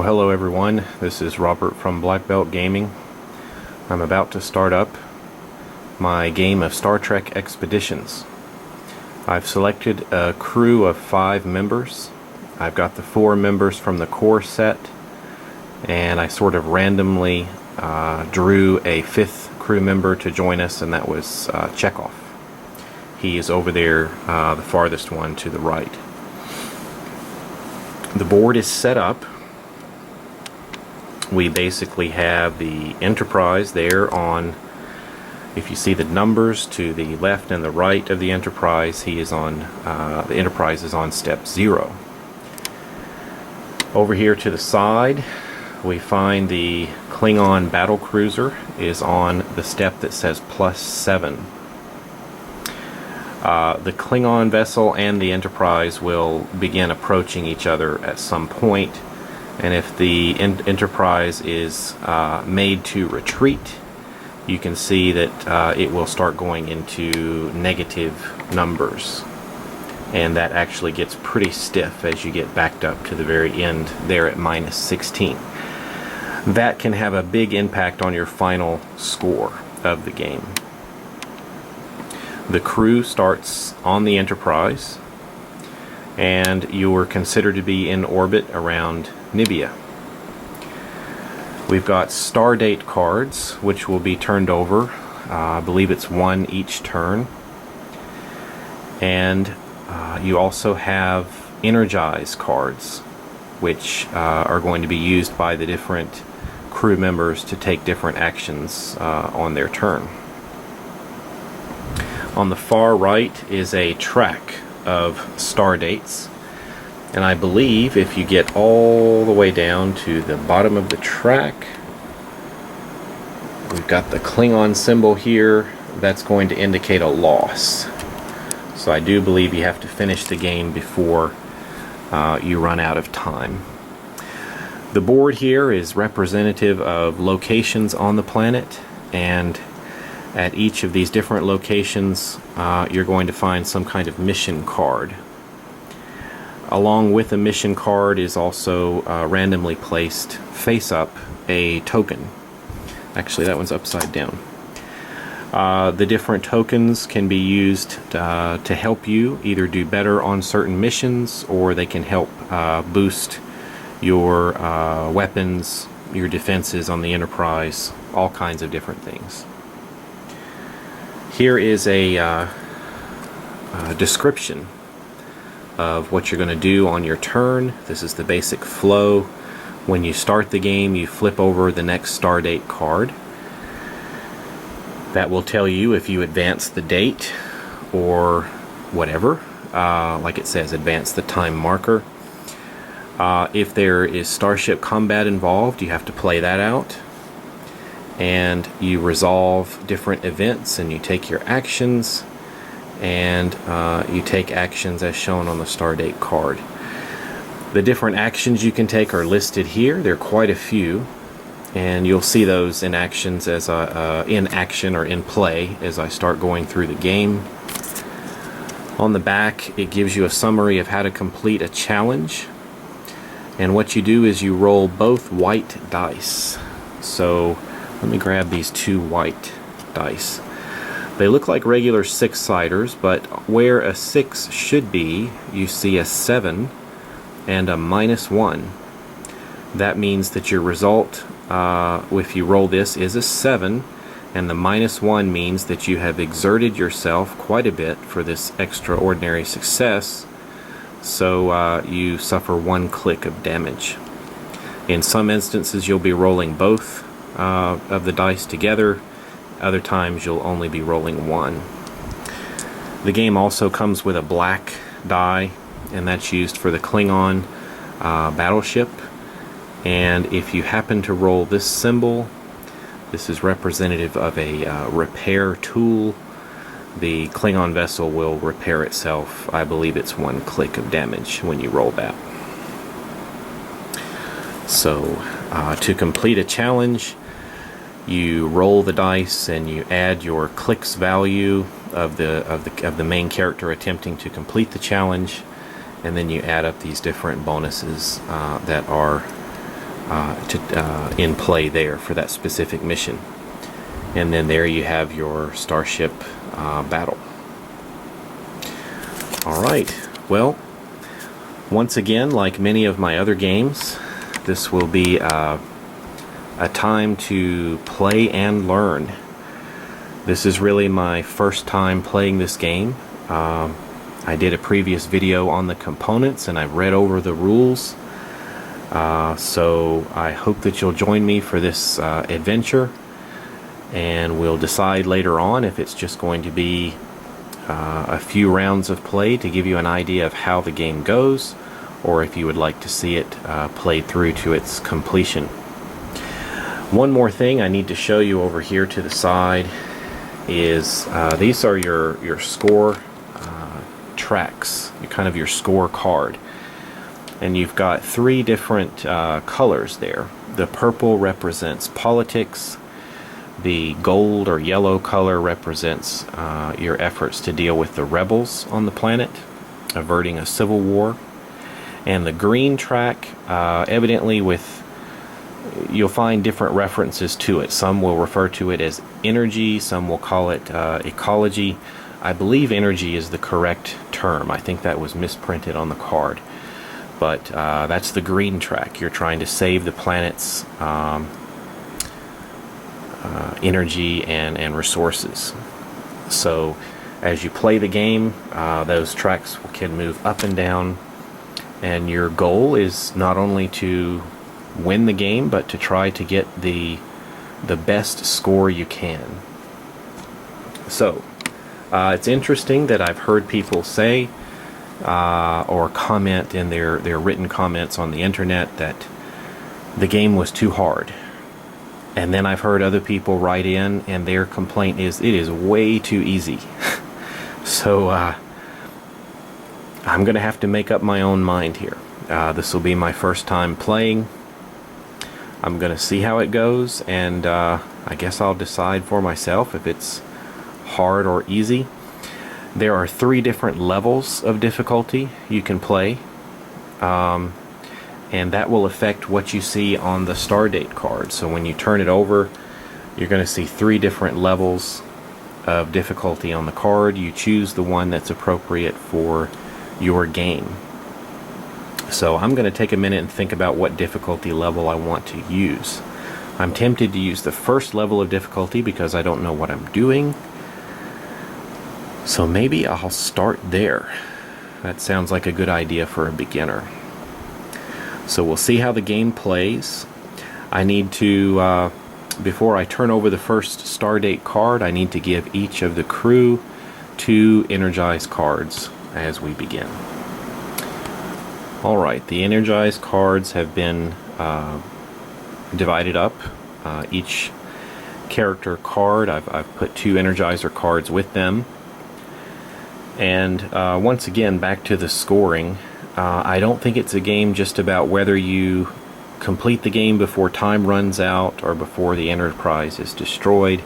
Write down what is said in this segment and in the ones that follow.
Well, hello everyone, this is Robert from Black Belt Gaming. I'm about to start up my game of Star Trek Expeditions. I've selected a crew of 5 members. I've got the 4 members from the core set, and I sort of randomly drew a 5th crew member to join us, and that was Chekhov. He is over there, the farthest one to the right. The board is set up. We basically have the Enterprise there on, if you see the numbers to the left and the right of the Enterprise, he is on, the Enterprise is on step 0. Over here to the side, we find the Klingon battlecruiser is on the step that says +7. The Klingon vessel and the Enterprise will begin approaching each other at some point. And if the Enterprise is made to retreat, you can see that it will start going into negative numbers. And that actually gets pretty stiff as you get backed up to the very end there at -16. That can have a big impact on your final score of the game. The crew starts on the Enterprise, and you are considered to be in orbit around Nibia. We've got stardate cards which will be turned over. I believe it's 1 each turn. And you also have energize cards which are going to be used by the different crew members to take different actions on their turn. On the far right is a track of star dates, and I believe if you get all the way down to the bottom of the track, we've got the Klingon symbol here. That's going to indicate a loss. So I do believe you have to finish the game before you run out of time. The board here is representative of locations on the planet, and at each of these different locations you're going to find some kind of mission card. Along with a mission card is also randomly placed face up a token. Actually, that one's upside down. The different tokens can be used to help you either do better on certain missions, or they can help boost your weapons, your defenses on the Enterprise, all kinds of different things. Here is a description of what you're going to do on your turn. This is the basic flow. When you start the game, you flip over the next stardate card. That will tell you if you advance the date or whatever. Like it says, advance the time marker. If there is starship combat involved, you have to play that out. And you resolve different events, and you take your actions, and you take actions as shown on the stardate card. The different actions you can take are listed here. There are quite a few, and you'll see those in actions as in action or in play as I start going through the game. On the back, it gives you a summary of how to complete a challenge, and what you do is you roll both white dice. So let me grab these 2 white dice. They look like regular 6-siders, but where a 6 should be, you see a 7 and a -1. That means that your result, if you roll this, is a 7, and the -1 means that you have exerted yourself quite a bit for this extraordinary success, so you suffer 1 click of damage. In some instances, you'll be rolling both of the dice together. Other times you'll only be rolling 1. The game also comes with a black die, and that's used for the Klingon battleship. And if you happen to roll this symbol, this is representative of a repair tool. The Klingon vessel will repair itself. I believe it's 1 click of damage when you roll that. So to complete a challenge, you roll the dice and you add your clicks value of the main character attempting to complete the challenge, and then you add up these different bonuses that are in play there for that specific mission. And then there you have your starship battle. Alright, well, once again, like many of my other games, this will be a time to play and learn. This is really my first time playing this game. I did a previous video on the components and I've read over the rules. So I hope that you'll join me for this adventure, and we'll decide later on if it's just going to be a few rounds of play to give you an idea of how the game goes, or if you would like to see it played through to its completion. One more thing I need to show you over here to the side is these are your score tracks, kind of your score card. And you've got three different colors there. The purple represents politics. The gold or yellow color represents your efforts to deal with the rebels on the planet, averting a civil war. And the green track, evidently you'll find different references to it. Some will refer to it as energy, some will call it ecology. I believe energy is the correct term. I think that was misprinted on the card. But that's the green track. You're trying to save the planet's energy and resources. So as you play the game, those tracks can move up and down, and your goal is not only to win the game, but to try to get the best score you can. So it's interesting that I've heard people say or comment in their written comments on the internet that the game was too hard. And then I've heard other people write in and their complaint is it is way too easy. So I'm gonna have to make up my own mind here. This will be my first time playing. I'm gonna see how it goes, and I guess I'll decide for myself if it's hard or easy. There are 3 different levels of difficulty you can play, and that will affect what you see on the Stardate card. So when you turn it over, you're going to see 3 different levels of difficulty on the card. You choose the one that's appropriate for your game. So I'm going to take a minute and think about what difficulty level I want to use. I'm tempted to use the first level of difficulty because I don't know what I'm doing. So maybe I'll start there. That sounds like a good idea for a beginner. So we'll see how the game plays. I need to, before I turn over the first Stardate card, I need to give each of the crew 2 energized cards as we begin. Alright, the energized cards have been divided up. Each character card, I've put 2 energizer cards with them. And once again, back to the scoring. I don't think it's a game just about whether you complete the game before time runs out or before the Enterprise is destroyed.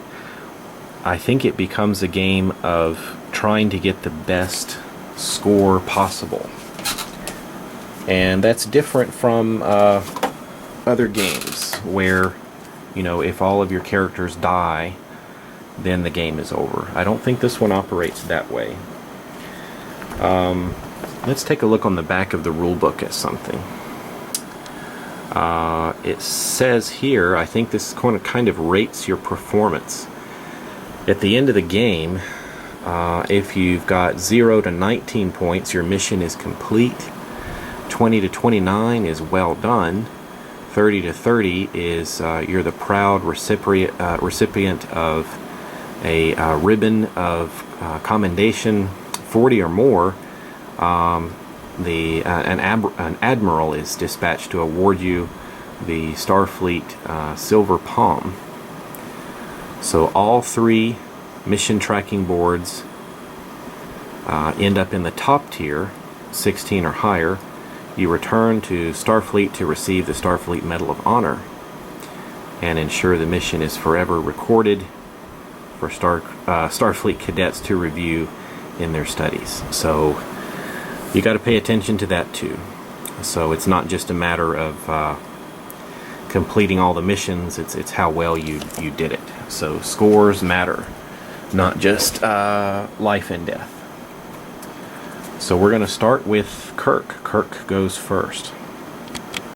I think it becomes a game of trying to get the best score possible. And that's different from other games where, you know, if all of your characters die, then the game is over. I don't think this one operates that way. Let's take a look on the back of the rulebook at something. It says here, I think this kind of rates your performance. At the end of the game, if you've got 0 to 19 points, your mission is complete. 20 to 29 is well done. 30 to 30 is you're the proud recipient of a ribbon of commendation. 40 or more, an admiral is dispatched to award you the Starfleet Silver Palm. So all 3 mission tracking boards end up in the top tier, 16 or higher. You return to Starfleet to receive the Starfleet Medal of Honor and ensure the mission is forever recorded for Starfleet cadets to review in their studies. So you got to pay attention to that too. So it's not just a matter of completing all the missions. It's how well you did it. So scores matter, not just life and death. So we're going to start with Kirk. Kirk goes first.